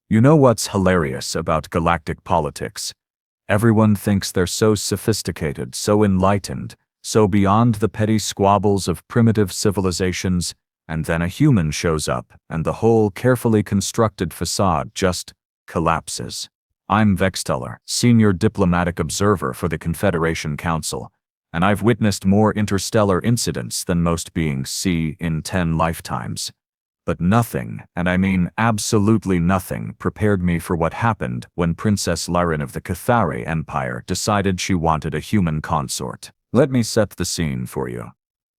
You know what's hilarious about galactic politics? Everyone thinks they're so sophisticated, so enlightened, so beyond the petty squabbles of primitive civilizations, and then a human shows up, and the whole carefully constructed facade just collapses. I'm Vexteller, Senior Diplomatic Observer for the Confederation Council, and I've witnessed more interstellar incidents than most beings see in 10 lifetimes. But nothing, and I mean absolutely nothing, prepared me for what happened when Princess Lyraen of the Ketharii Empire decided she wanted a human consort. Let me set the scene for you.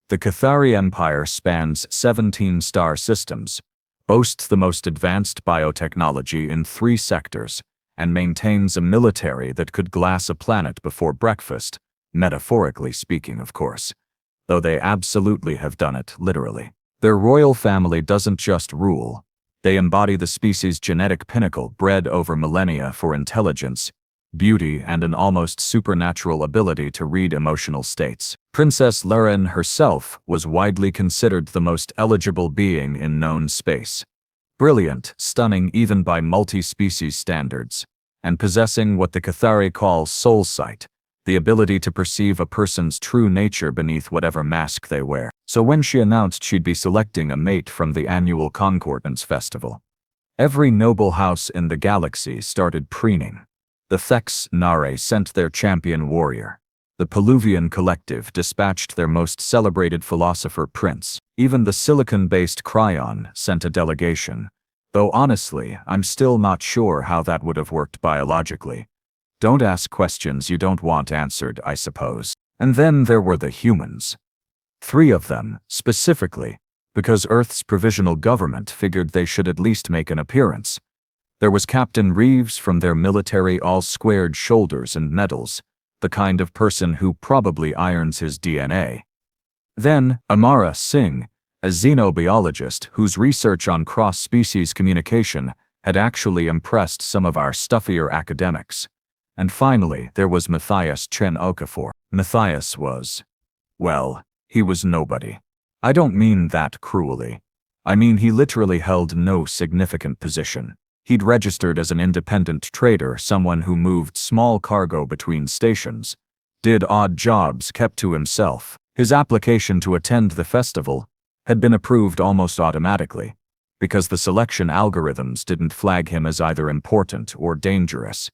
The Ketharii Empire spans 17 star systems, boasts the most advanced biotechnology in 3 sectors, and maintains a military that could glass a planet before breakfast, metaphorically speaking, of course, though they absolutely have done it literally. Their royal family doesn't just rule. They embody the species' genetic pinnacle bred over millennia for intelligence, beauty, and an almost supernatural ability to read emotional states. Princess Lyraen herself was widely considered the most eligible being in known space. Brilliant, stunning even by multi-species standards, and possessing what the Ketharii call soul sight, the ability to perceive a person's true nature beneath whatever mask they wear. So when she announced she'd be selecting a mate from the annual Concordance Festival, every noble house in the galaxy started preening. The Ketharii sent their champion warrior. The Peluvian Collective dispatched their most celebrated philosopher Prince. Even the silicon-based Cryon sent a delegation, though honestly, I'm still not sure how that would have worked biologically. Don't ask questions you don't want answered, I suppose. And then there were the humans. 3 of them, specifically, because Earth's provisional government figured they should at least make an appearance. There was Captain Reeves from their military all-squared shoulders and medals, the kind of person who probably irons his DNA. Then, Amara Singh, a xenobiologist whose research on cross-species communication had actually impressed some of our stuffier academics. And finally, there was Matthias Chen-Okafor. Matthias was, well, he was nobody. I don't mean that cruelly. I mean he literally held no significant position. He'd registered as an independent trader, someone who moved small cargo between stations, did odd jobs, kept to himself. His application to attend the festival had been approved almost automatically, because the selection algorithms didn't flag him as either important or dangerous.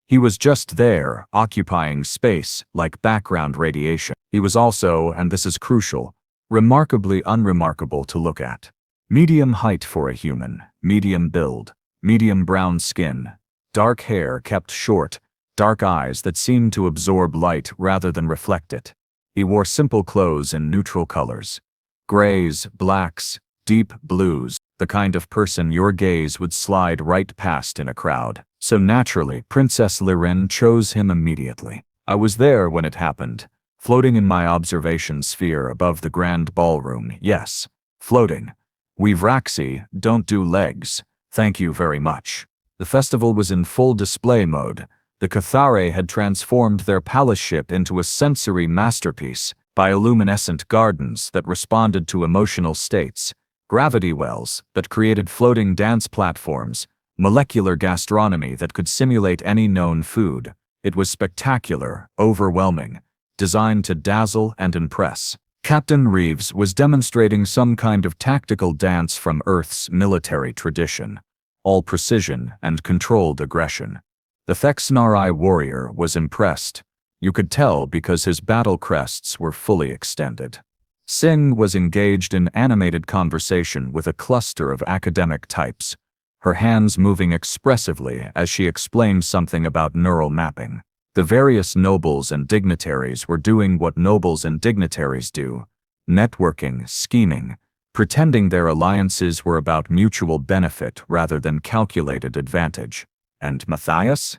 He was just there, occupying space like background radiation. He was also, and this is crucial, remarkably unremarkable to look at. Medium height for a human, medium build, medium brown skin, dark hair kept short, dark eyes that seemed to absorb light rather than reflect it. He wore simple clothes in neutral colors. Grays, blacks, deep blues, the kind of person your gaze would slide right past in a crowd. So naturally, Princess Lyraen chose him immediately. I was there when it happened, floating in my observation sphere above the grand ballroom. Yes, floating. We Vraxi don't do legs. Thank you very much. The festival was in full display mode. The Ketharii had transformed their palace ship into a sensory masterpiece, bioluminescent gardens that responded to emotional states, gravity wells that created floating dance platforms, molecular gastronomy that could simulate any known food. It was spectacular, overwhelming, designed to dazzle and impress. Captain Reeves was demonstrating some kind of tactical dance from Earth's military tradition, all precision and controlled aggression. The Ketharii warrior was impressed. You could tell because his battle crests were fully extended. Singh was engaged in animated conversation with a cluster of academic types, her hands moving expressively as she explained something about neural mapping. The various nobles and dignitaries were doing what nobles and dignitaries do, networking, scheming, pretending their alliances were about mutual benefit rather than calculated advantage. And Matthias?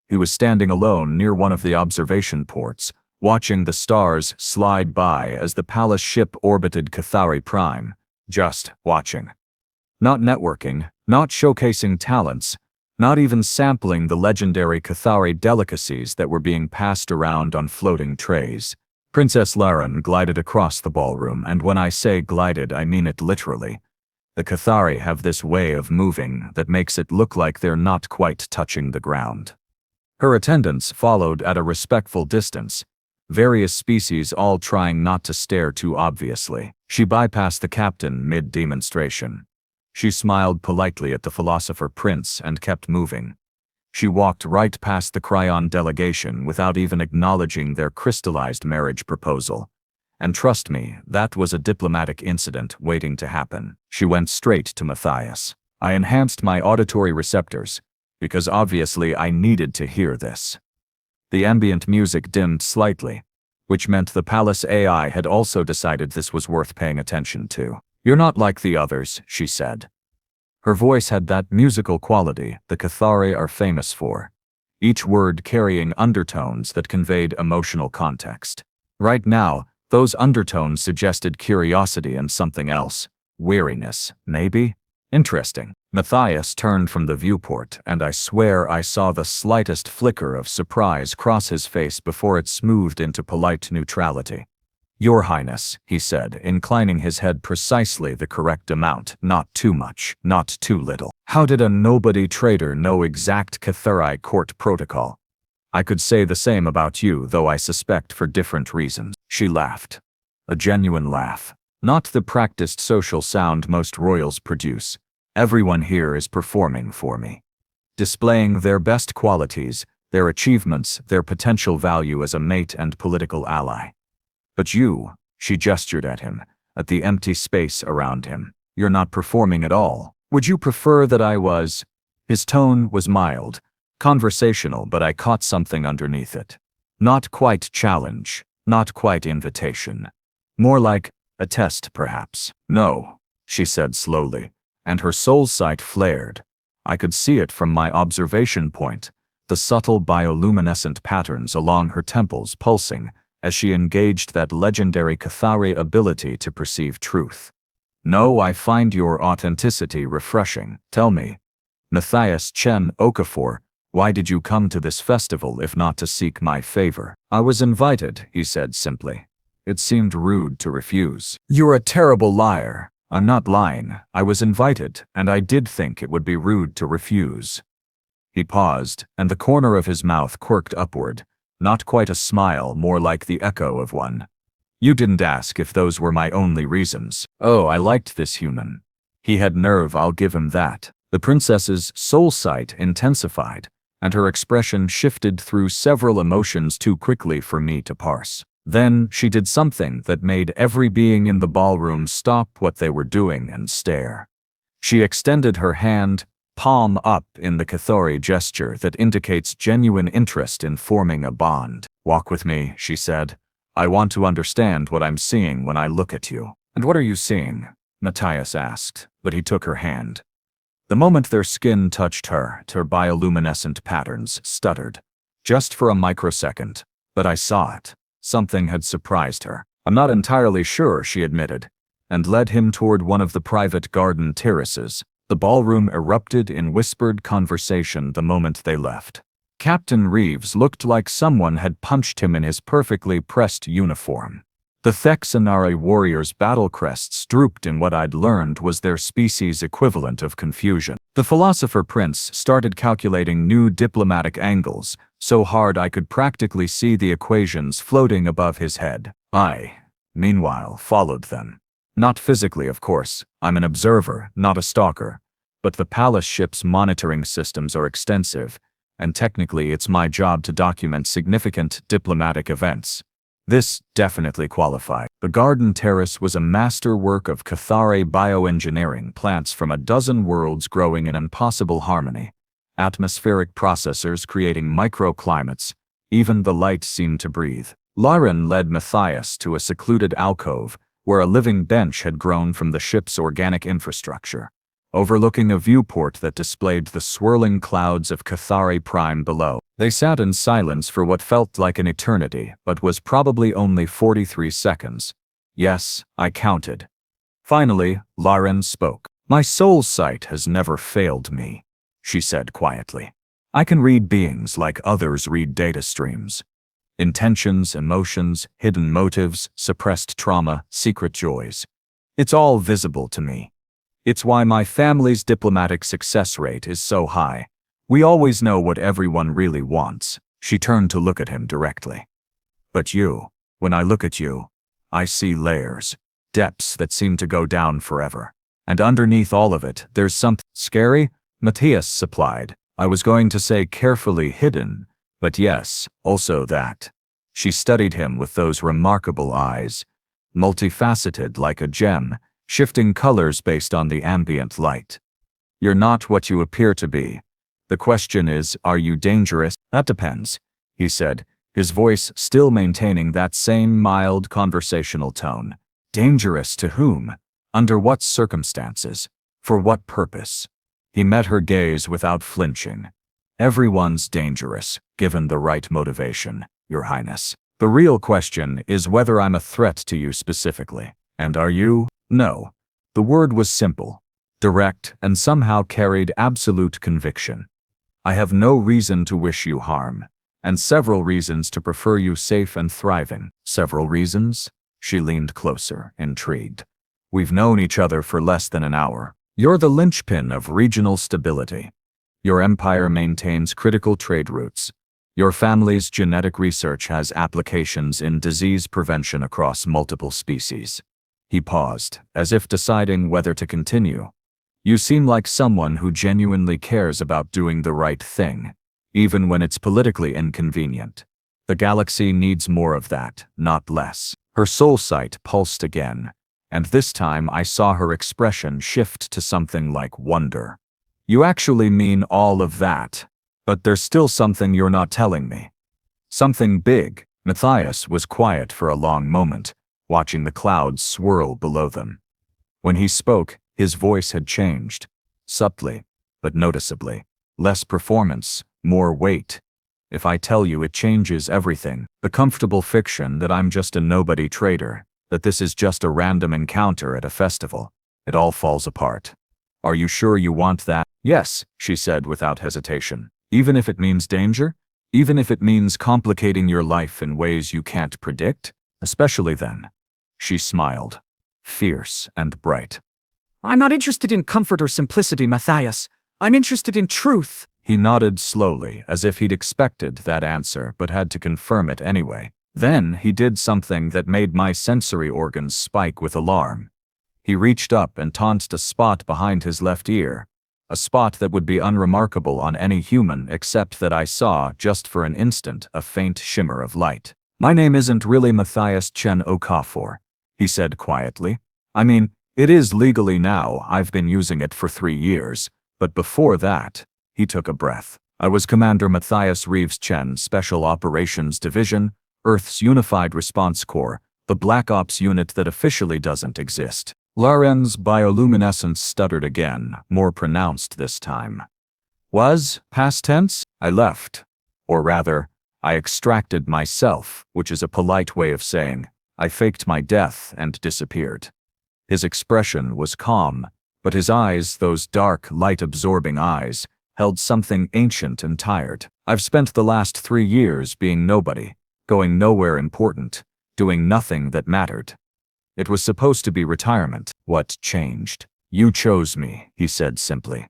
He was standing alone near one of the observation ports, watching the stars slide by as the palace ship orbited Ketharii Prime. Just watching. Not networking, not showcasing talents, not even sampling the legendary Ketharii delicacies that were being passed around on floating trays. Princess Lyraen glided across the ballroom, and when I say glided, I mean it literally. The Ketharii have this way of moving that makes it look like they're not quite touching the ground. Her attendants followed at a respectful distance, various species all trying not to stare too obviously. She bypassed the captain mid-demonstration. She smiled politely at the philosopher prince and kept moving. She walked right past the Cryon delegation without even acknowledging their crystallized marriage proposal. And trust me, that was a diplomatic incident waiting to happen. She went straight to Matthias. I enhanced my auditory receptors, because obviously I needed to hear this. The ambient music dimmed slightly, which meant the palace AI had also decided this was worth paying attention to. You're not like the others, she said. Her voice had that musical quality the Ketharii are famous for, each word carrying undertones that conveyed emotional context. Right now, those undertones suggested curiosity and something else. Weariness, maybe? Interesting. Matthias turned from the viewport, and I swear I saw the slightest flicker of surprise cross his face before it smoothed into polite neutrality. Your Highness, he said, inclining his head precisely the correct amount, not too much, not too little. How did a nobody trader know exact Ketharii court protocol? I could say the same about you, though I suspect for different reasons. She laughed. A genuine laugh. Not the practiced social sound most royals produce. Everyone here is performing for me. Displaying their best qualities, their achievements, their potential value as a mate and political ally. But you, she gestured at him, at the empty space around him. You're not performing at all. Would you prefer that I was? His tone was mild, conversational, but I caught something underneath it. Not quite challenge, not quite invitation. More like a test, perhaps. No, she said slowly, and her soul sight flared. I could see it from my observation point, the subtle bioluminescent patterns along her temples pulsing as she engaged that legendary Ketharii ability to perceive truth. No, I find your authenticity refreshing. Tell me, Matthias Chen-Okafor, why did you come to this festival if not to seek my favor? I was invited, he said simply. It seemed rude to refuse. You're a terrible liar. I'm not lying. I was invited, and I did think it would be rude to refuse. He paused, and the corner of his mouth quirked upward, not quite a smile, more like the echo of one. You didn't ask if those were my only reasons. Oh, I liked this human. He had nerve, I'll give him that. The princess's soul sight intensified, and her expression shifted through several emotions too quickly for me to parse. Then she did something that made every being in the ballroom stop what they were doing and stare. She extended her hand, palm up, in the Ketharii gesture that indicates genuine interest in forming a bond. Walk with me, she said. I want to understand what I'm seeing when I look at you. And what are you seeing? Matthias asked, but he took her hand. The moment their skin touched her bioluminescent patterns stuttered. Just for a microsecond, but I saw it. Something had surprised her. I'm not entirely sure, she admitted, and led him toward one of the private garden terraces. The ballroom erupted in whispered conversation the moment they left. Captain Reeves looked like someone had punched him in his perfectly pressed uniform. The Thexanari warriors' battle crests drooped in what I'd learned was their species' equivalent of confusion. The philosopher prince started calculating new diplomatic angles, so hard I could practically see the equations floating above his head. I, meanwhile, followed them. Not physically, of course. I'm an observer, not a stalker. But the palace ship's monitoring systems are extensive, and technically it's my job to document significant diplomatic events. This definitely qualified. The garden terrace was a masterwork of Ketharii bioengineering, plants from a dozen worlds growing in impossible harmony, atmospheric processors creating microclimates, even the light seemed to breathe. Lyraen led Matthias to a secluded alcove where a living bench had grown from the ship's organic infrastructure, overlooking a viewport that displayed the swirling clouds of Ketharii Prime below. They sat in silence for what felt like an eternity, but was probably only 43 seconds. Yes, I counted. Finally, Lyraen spoke. My soul sight has never failed me, she said quietly. I can read beings like others read data streams. Intentions, emotions, hidden motives, suppressed trauma, secret joys. It's all visible to me. It's why my family's diplomatic success rate is so high. We always know what everyone really wants. She turned to look at him directly. But you, when I look at you, I see layers, depths that seem to go down forever. And underneath all of it, there's something scary, Matthias supplied. I was going to say carefully hidden, but yes, also that. She studied him with those remarkable eyes, multifaceted like a gem, shifting colors based on the ambient light. You're not what you appear to be. The question is, are you dangerous? That depends, he said, his voice still maintaining that same mild conversational tone. Dangerous to whom? Under what circumstances? For what purpose? He met her gaze without flinching. Everyone's dangerous, given the right motivation, Your Highness. The real question is whether I'm a threat to you specifically. And are you? No. The word was simple, direct, and somehow carried absolute conviction. I have no reason to wish you harm, and several reasons to prefer you safe and thriving. Several reasons? She leaned closer, intrigued. We've known each other for less than an hour. You're the linchpin of regional stability. Your empire maintains critical trade routes. Your family's genetic research has applications in disease prevention across multiple species. He paused, as if deciding whether to continue. You seem like someone who genuinely cares about doing the right thing, even when it's politically inconvenient. The galaxy needs more of that, not less. Her soul sight pulsed again, and this time I saw her expression shift to something like wonder. You actually mean all of that, but there's still something you're not telling me. Something big. Matthias was quiet for a long moment, watching the clouds swirl below them. When he spoke, his voice had changed, subtly, but noticeably. Less performance, more weight. If I tell you it changes everything, the comfortable fiction that I'm just a nobody trader, that this is just a random encounter at a festival, it all falls apart. Are you sure you want that? Yes, she said without hesitation. Even if it means danger? Even if it means complicating your life in ways you can't predict? Especially then. She smiled, fierce and bright. I'm not interested in comfort or simplicity, Matthias. I'm interested in truth. He nodded slowly, as if he'd expected that answer but had to confirm it anyway. Then he did something that made my sensory organs spike with alarm. He reached up and touched a spot behind his left ear, a spot that would be unremarkable on any human except that I saw, just for an instant, a faint shimmer of light. My name isn't really Matthias Chen-Okafor, he said quietly. I mean, it is legally now. I've been using it for 3 years, but before that, he took a breath. I was Commander Matthias Reeves Chen, Special Operations Division, Earth's Unified Response Corps, the Black Ops unit that officially doesn't exist. Lyraen's bioluminescence stuttered again, more pronounced this time. Was, past tense, I left. Or rather, I extracted myself, which is a polite way of saying, I faked my death and disappeared. His expression was calm, but his eyes, those dark, light-absorbing eyes, held something ancient and tired. I've spent the last 3 years being nobody, going nowhere important, doing nothing that mattered. It was supposed to be retirement. What changed? You chose me, he said simply.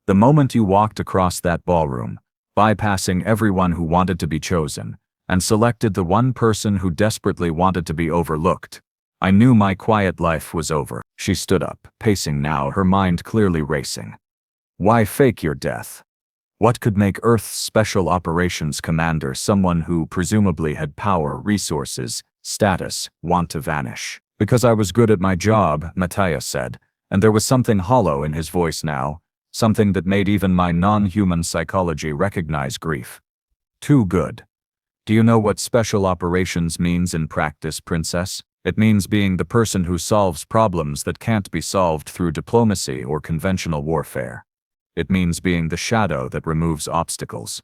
The moment you walked across that ballroom, bypassing everyone who wanted to be chosen, and selected the one person who desperately wanted to be overlooked, I knew my quiet life was over. She stood up, pacing now, her mind clearly racing. Why fake your death? What could make Earth's Special Operations Commander someone who presumably had power, resources, status, want to vanish? Because I was good at my job, Matthias said, and there was something hollow in his voice now, something that made even my non-human psychology recognize grief. Too good. Do you know what special operations means in practice, Princess? It means being the person who solves problems that can't be solved through diplomacy or conventional warfare. It means being the shadow that removes obstacles.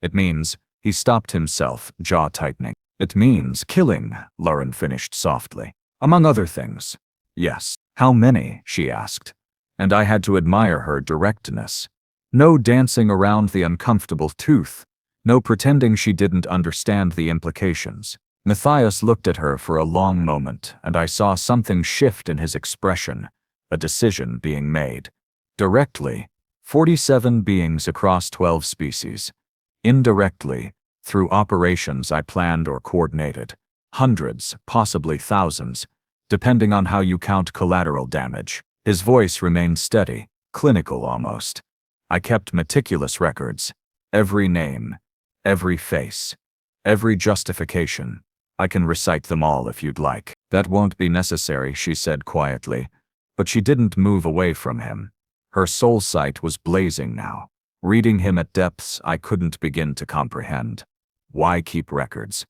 It means, he stopped himself, jaw tightening. It means killing, Lyraen finished softly. Among other things. Yes. How many? She asked. And I had to admire her directness. No dancing around the uncomfortable tooth. No pretending she didn't understand the implications. Matthias looked at her for a long moment, and I saw something shift in his expression, a decision being made. Directly, 47 beings across 12 species. Indirectly, through operations I planned or coordinated. Hundreds, possibly thousands, depending on how you count collateral damage. His voice remained steady, clinical almost. I kept meticulous records. Every name, every face, every justification. I can recite them all if you'd like. That won't be necessary, she said quietly, but she didn't move away from him. Her soul sight was blazing now, reading him at depths I couldn't begin to comprehend. Why keep records?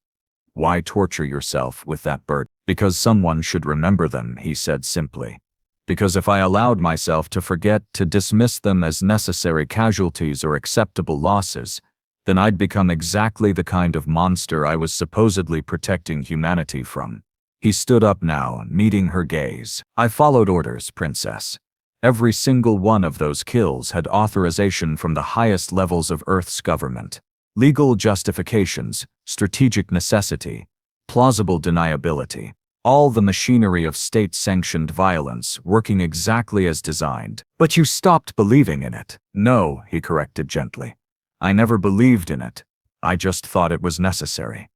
Why torture yourself with that burden? Because someone should remember them, he said simply. Because if I allowed myself to forget, to dismiss them as necessary casualties or acceptable losses, then I'd become exactly the kind of monster I was supposedly protecting humanity from. He stood up now, meeting her gaze. I followed orders, Princess. Every single one of those kills had authorization from the highest levels of Earth's government. Legal justifications, strategic necessity, plausible deniability. All the machinery of state-sanctioned violence working exactly as designed. But you stopped believing in it. No, he corrected gently. I never believed in it. I just thought it was necessary.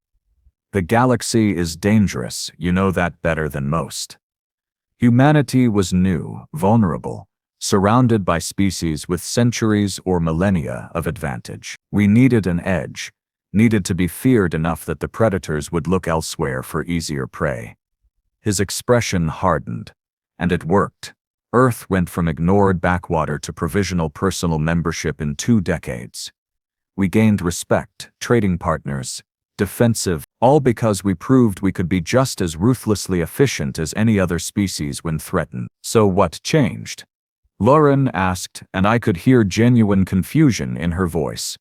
The galaxy is dangerous, you know that better than most. Humanity was new, vulnerable, surrounded by species with centuries or millennia of advantage. We needed an edge, needed to be feared enough that the predators would look elsewhere for easier prey. His expression hardened, and it worked. Earth went from ignored backwater to provisional personal membership in 2 decades. We gained respect, trading partners, defensive, all because we proved we could be just as ruthlessly efficient as any other species when threatened. So what changed? Lyraen asked, and I could hear genuine confusion in her voice.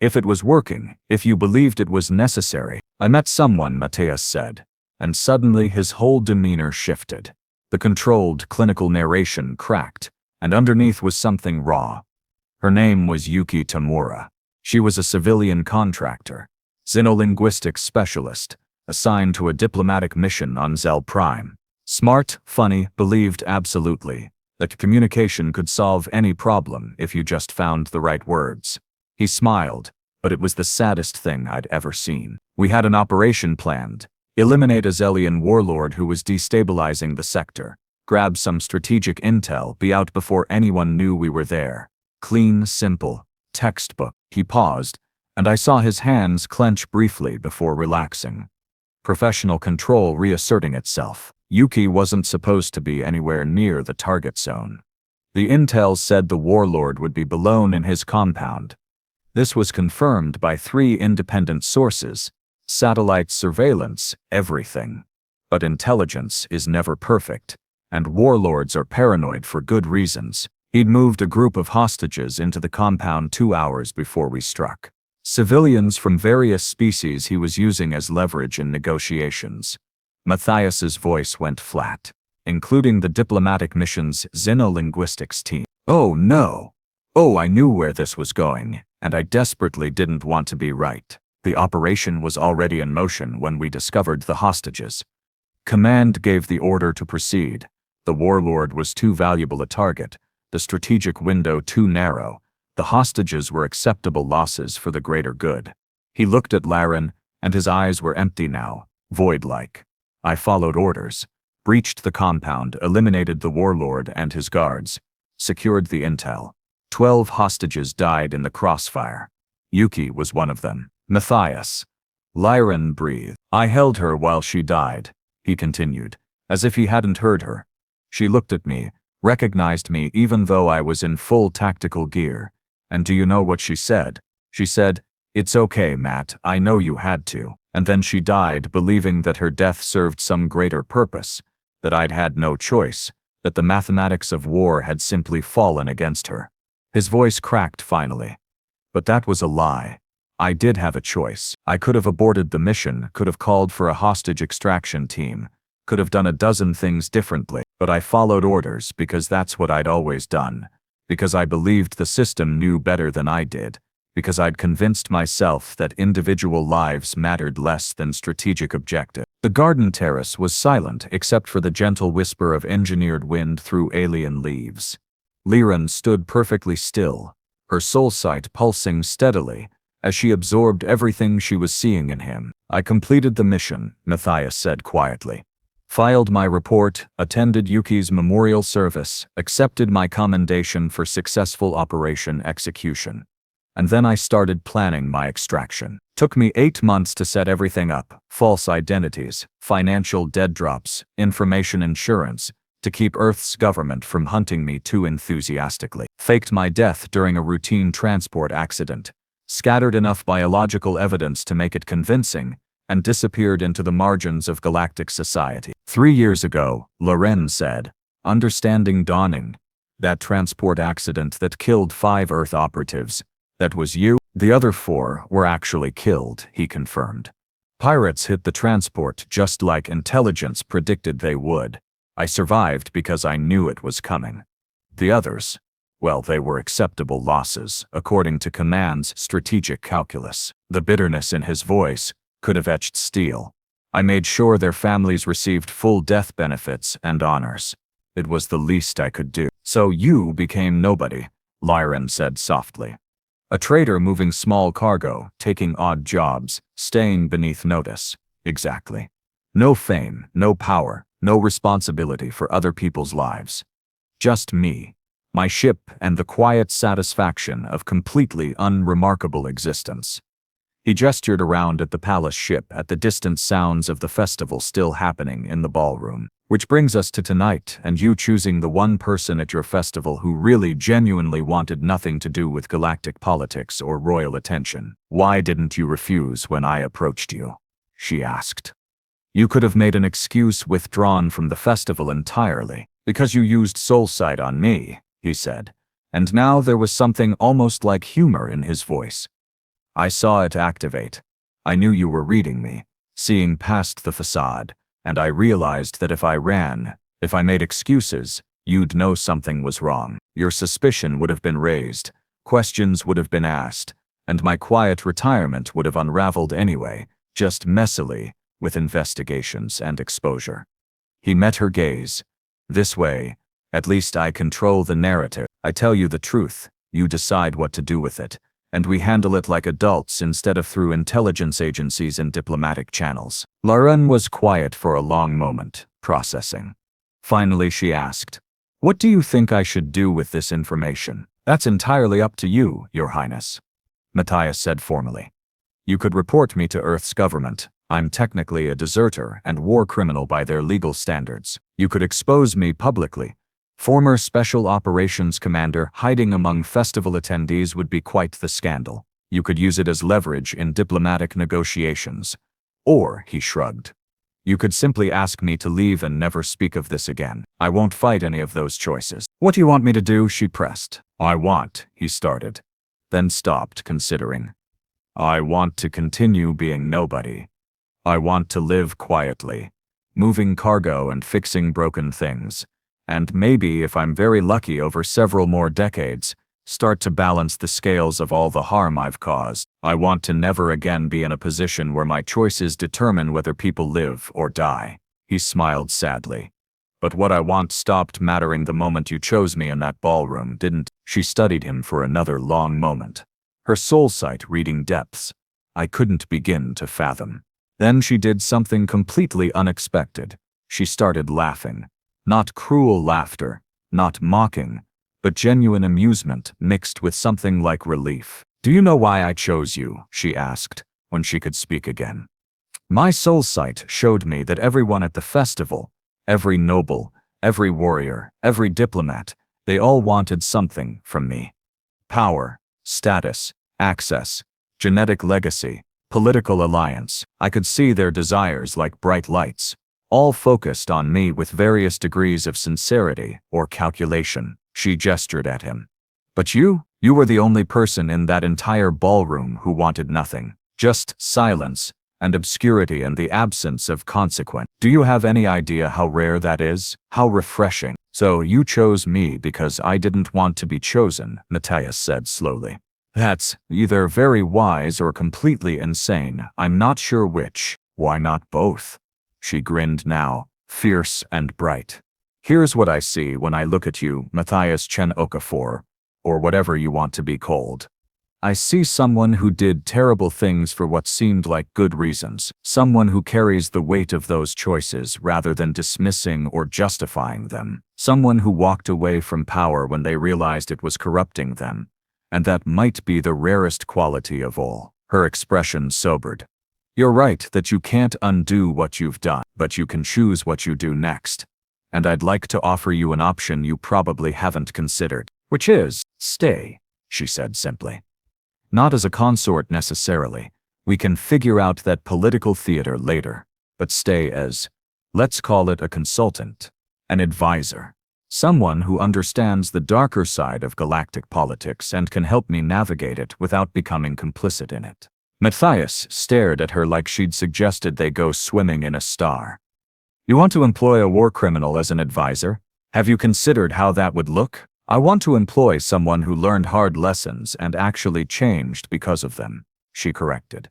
If it was working, if you believed it was necessary. I met someone, Matthias said, and suddenly his whole demeanor shifted. The controlled, clinical narration cracked, and underneath was something raw. Her name was Yuki Tamura. She was a civilian contractor, xenolinguistics specialist, assigned to a diplomatic mission on Zell Prime. Smart, funny, believed absolutely that communication could solve any problem if you just found the right words. He smiled, but it was the saddest thing I'd ever seen. We had an operation planned. Eliminate a Zellian warlord who was destabilizing the sector. Grab some strategic intel, be out before anyone knew we were there. Clean, simple, textbook. He paused, and I saw his hands clench briefly before relaxing. Professional control reasserting itself. Yuki wasn't supposed to be anywhere near the target zone. The intel said the warlord would be below in his compound. This was confirmed by 3 independent sources. Satellite surveillance, everything. But intelligence is never perfect, and warlords are paranoid for good reasons. He'd moved a group of hostages into the compound 2 hours before we struck. Civilians from various species he was using as leverage in negotiations. Matthias's voice went flat, including the diplomatic mission's xenolinguistics team. Oh no! Oh, I knew where this was going, and I desperately didn't want to be right. The operation was already in motion when we discovered the hostages. Command gave the order to proceed. The warlord was too valuable a target, the strategic window too narrow. The hostages were acceptable losses for the greater good. He looked at Lyraen, and his eyes were empty now, void-like. I followed orders, breached the compound, eliminated the warlord and his guards, secured the intel. 12 hostages died in the crossfire. Yuki was one of them. Matthias. Lyraen breathed. I held her while she died, he continued, as if he hadn't heard her. She looked at me, recognized me even though I was in full tactical gear. And do you know what she said? She said, "It's okay, Matt, I know you had to." And then she died believing that her death served some greater purpose, that I'd had no choice, that the mathematics of war had simply fallen against her. His voice cracked finally. But that was a lie. I did have a choice. I could have aborted the mission, could have called for a hostage extraction team, could have done a dozen things differently, but I followed orders because that's what I'd always done, because I believed the system knew better than I did, because I'd convinced myself that individual lives mattered less than strategic objectives. The garden terrace was silent except for the gentle whisper of engineered wind through alien leaves. Lyraen stood perfectly still, her soul sight pulsing steadily, as she absorbed everything she was seeing in him. I completed the mission, Matthias said quietly. Filed my report, attended Yuki's memorial service, accepted my commendation for successful operation execution. And then I started planning my extraction. Took me 8 months to set everything up: false identities, financial dead drops, information insurance, to keep Earth's government from hunting me too enthusiastically. Faked my death during a routine transport accident, scattered enough biological evidence to make it convincing, and disappeared into the margins of galactic society. 3 years ago, Lyraen said, understanding dawning. That transport accident that killed 5 Earth operatives. That was you? The other 4 were actually killed, he confirmed. Pirates hit the transport just like intelligence predicted they would. I survived because I knew it was coming. The others, well, they were acceptable losses, according to Command's strategic calculus. The bitterness in his voice could have etched steel. I made sure their families received full death benefits and honors. It was the least I could do. So you became nobody, Lyraen said softly. A trader moving small cargo, taking odd jobs, staying beneath notice. Exactly. No fame, no power, no responsibility for other people's lives. Just me, my ship, and the quiet satisfaction of completely unremarkable existence. He gestured around at the palace ship, at the distant sounds of the festival still happening in the ballroom. Which brings us to tonight, and you choosing the one person at your festival who really genuinely wanted nothing to do with galactic politics or royal attention. Why didn't you refuse when I approached you? She asked. You could have made an excuse withdrawn from the festival entirely, because you used soulsight on me, he said, and now there was something almost like humor in his voice. I saw it activate. I knew you were reading me, seeing past the facade. And I realized that if I ran, if I made excuses, you'd know something was wrong. Your suspicion would have been raised, questions would have been asked, and my quiet retirement would have unraveled anyway, just messily, with investigations and exposure. He met her gaze. This way, at least I control the narrative. I tell you the truth, you decide what to do with it, and we handle it like adults instead of through intelligence agencies and diplomatic channels. Lyraen was quiet for a long moment, processing. Finally she asked, what do you think I should do with this information? That's entirely up to you, Your Highness. Matthias said formally. You could report me to Earth's government. I'm technically a deserter and war criminal by their legal standards. You could expose me publicly. Former Special Operations Commander hiding among festival attendees would be quite the scandal. You could use it as leverage in diplomatic negotiations. Or, he shrugged, you could simply ask me to leave and never speak of this again. I won't fight any of those choices. What do you want me to do? She pressed. I want, he started, then stopped, considering. I want to continue being nobody. I want to live quietly, moving cargo and fixing broken things. And maybe, if I'm very lucky over several more decades, start to balance the scales of all the harm I've caused. I want to never again be in a position where my choices determine whether people live or die. He smiled sadly. But what I want stopped mattering the moment you chose me in that ballroom, didn't? She studied him for another long moment, her soul sight reading depths I couldn't begin to fathom. Then she did something completely unexpected. She started laughing. Not cruel laughter, not mocking, but genuine amusement mixed with something like relief. Do you know why I chose you? She asked, when she could speak again. My soul sight showed me that everyone at the festival, every noble, every warrior, every diplomat, they all wanted something from me. Power, status, access, genetic legacy, political alliance. I could see their desires like bright lights, all focused on me with various degrees of sincerity or calculation. She gestured at him. But you were the only person in that entire ballroom who wanted nothing, just silence and obscurity and the absence of consequence. Do you have any idea how rare that is? How refreshing? So you chose me because I didn't want to be chosen, Matthias said slowly. That's either very wise or completely insane. I'm not sure which. Why not both? She grinned now, fierce and bright. Here's what I see when I look at you, Matthias Chen-Okafor, or whatever you want to be called. I see someone who did terrible things for what seemed like good reasons, someone who carries the weight of those choices rather than dismissing or justifying them, someone who walked away from power when they realized it was corrupting them, and that might be the rarest quality of all. Her expression sobered. You're right that you can't undo what you've done, but you can choose what you do next. And I'd like to offer you an option you probably haven't considered, which is, stay, she said simply. Not as a consort necessarily. We can figure out that political theater later, but stay as, let's call it a consultant, an advisor, someone who understands the darker side of galactic politics and can help me navigate it without becoming complicit in it. Matthias stared at her like she'd suggested they go swimming in a star. You want to employ a war criminal as an advisor? Have you considered how that would look? I want to employ someone who learned hard lessons and actually changed because of them, she corrected.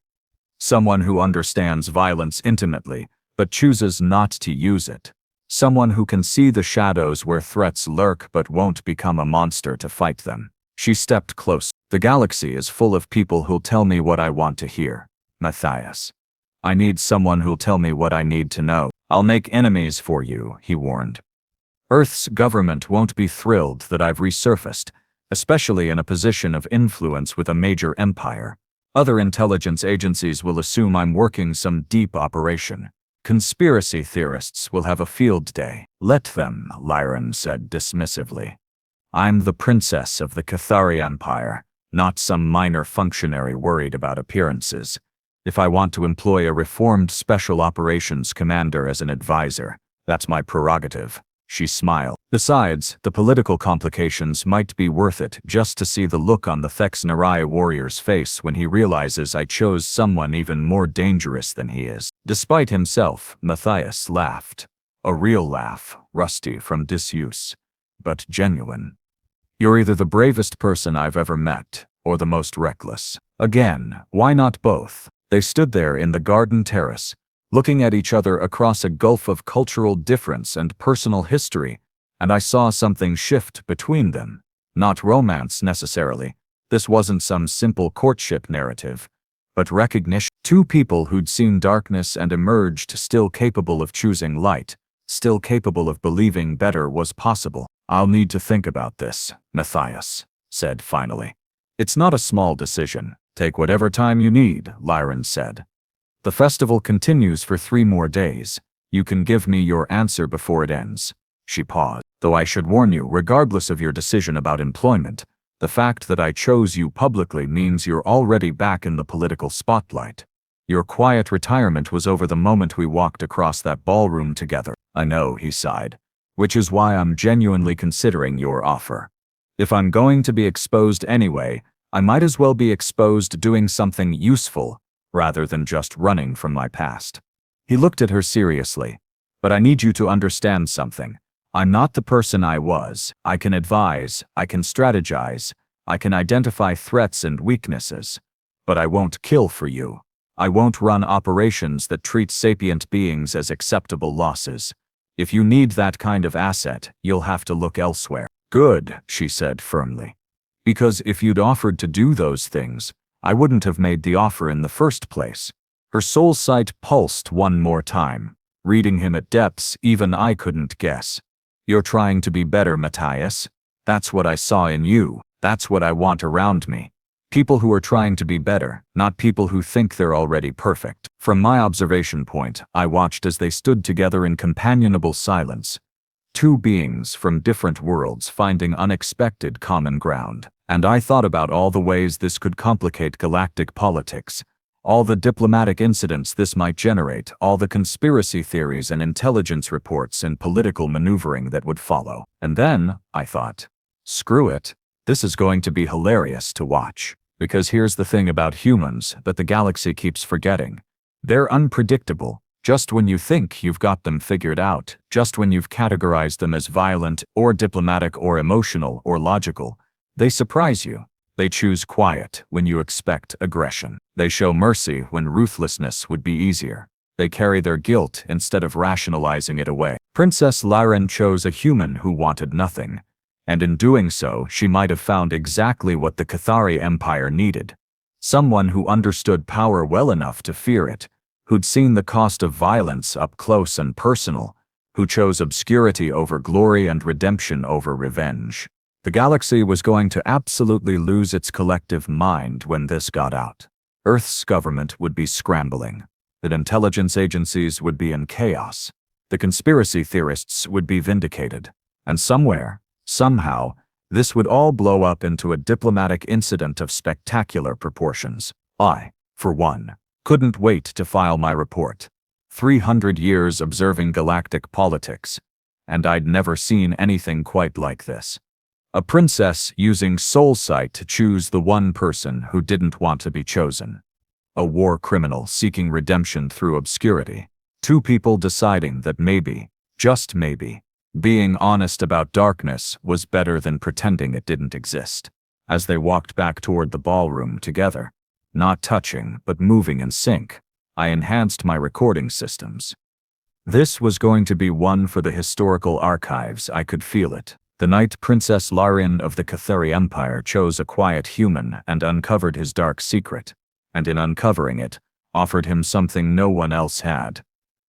Someone who understands violence intimately, but chooses not to use it. Someone who can see the shadows where threats lurk but won't become a monster to fight them. She stepped close. The galaxy is full of people who'll tell me what I want to hear, Matthias. I need someone who'll tell me what I need to know. I'll make enemies for you, he warned. Earth's government won't be thrilled that I've resurfaced, especially in a position of influence with a major empire. Other intelligence agencies will assume I'm working some deep operation. Conspiracy theorists will have a field day. Let them, Lyraen said dismissively. I'm the princess of the Ketharii Empire, not some minor functionary worried about appearances. If I want to employ a reformed special operations commander as an advisor, that's my prerogative. She smiled. Besides, the political complications might be worth it just to see the look on the Ketharii warrior's face when he realizes I chose someone even more dangerous than he is. Despite himself, Matthias laughed. A real laugh, rusty from disuse, but genuine. You're either the bravest person I've ever met, or the most reckless. Again, why not both? They stood there in the garden terrace, looking at each other across a gulf of cultural difference and personal history, and I saw something shift between them. Not romance necessarily. This wasn't some simple courtship narrative, but recognition. Two people who'd seen darkness and emerged still capable of choosing light, still capable of believing better was possible. I'll need to think about this, Matthias said finally. It's not a small decision. Take whatever time you need, Lyraen said. The festival continues for 3 more days. You can give me your answer before it ends. She paused. Though I should warn you, regardless of your decision about employment, the fact that I chose you publicly means you're already back in the political spotlight. Your quiet retirement was over the moment we walked across that ballroom together. I know, he sighed. Which is why I'm genuinely considering your offer. If I'm going to be exposed anyway, I might as well be exposed doing something useful, rather than just running from my past. He looked at her seriously. But I need you to understand something. I'm not the person I was. I can advise, I can strategize, I can identify threats and weaknesses. But I won't kill for you. I won't run operations that treat sapient beings as acceptable losses. If you need that kind of asset, you'll have to look elsewhere. Good, she said firmly. Because if you'd offered to do those things, I wouldn't have made the offer in the first place. Her soul sight pulsed one more time, reading him at depths even I couldn't guess. You're trying to be better, Matthias. That's what I saw in you. That's what I want around me. People who are trying to be better, not people who think they're already perfect. From my observation point, I watched as they stood together in companionable silence. Two beings from different worlds finding unexpected common ground. And I thought about all the ways this could complicate galactic politics, all the diplomatic incidents this might generate, all the conspiracy theories and intelligence reports and political maneuvering that would follow. And then, I thought, screw it. This is going to be hilarious to watch. Because here's the thing about humans that the galaxy keeps forgetting. They're unpredictable. Just when you think you've got them figured out, just when you've categorized them as violent or diplomatic or emotional or logical, they surprise you. They choose quiet when you expect aggression. They show mercy when ruthlessness would be easier. They carry their guilt instead of rationalizing it away. Princess Lyraen chose a human who wanted nothing, and in doing so, she might have found exactly what the Ketharii Empire needed. Someone who understood power well enough to fear it, who'd seen the cost of violence up close and personal, who chose obscurity over glory and redemption over revenge. The galaxy was going to absolutely lose its collective mind when this got out. Earth's government would be scrambling. The intelligence agencies would be in chaos. The conspiracy theorists would be vindicated. And somewhere, somehow, this would all blow up into a diplomatic incident of spectacular proportions. I, for one, couldn't wait to file my report. 300 years observing galactic politics, and I'd never seen anything quite like this. A princess using soul sight to choose the one person who didn't want to be chosen. A war criminal seeking redemption through obscurity. Two people deciding that maybe, just maybe, being honest about darkness was better than pretending it didn't exist. As they walked back toward the ballroom together, not touching but moving in sync, I enhanced my recording systems. This was going to be one for the historical archives. I could feel it. The night Princess Lyraen of the Ketharii Empire chose a quiet human and uncovered his dark secret, and in uncovering it, offered him something no one else had.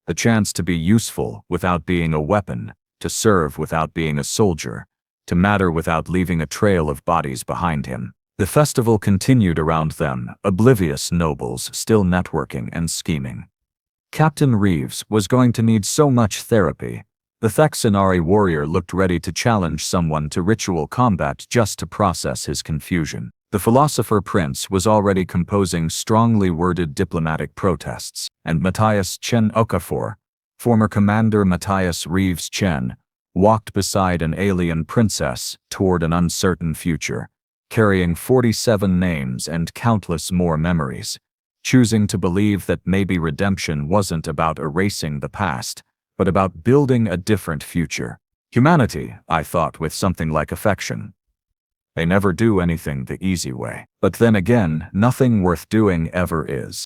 The chance to be useful without being a weapon, to serve without being a soldier, to matter without leaving a trail of bodies behind him. The festival continued around them, oblivious nobles still networking and scheming. Captain Reeves was going to need so much therapy. The Thexanari warrior looked ready to challenge someone to ritual combat just to process his confusion. The philosopher prince was already composing strongly worded diplomatic protests, and Matthias Chen-Okafor, former Commander Matthias Reeves Chen, walked beside an alien princess toward an uncertain future, carrying 47 names and countless more memories, choosing to believe that maybe redemption wasn't about erasing the past, but about building a different future. Humanity, I thought with something like affection. They never do anything the easy way. But then again, nothing worth doing ever is.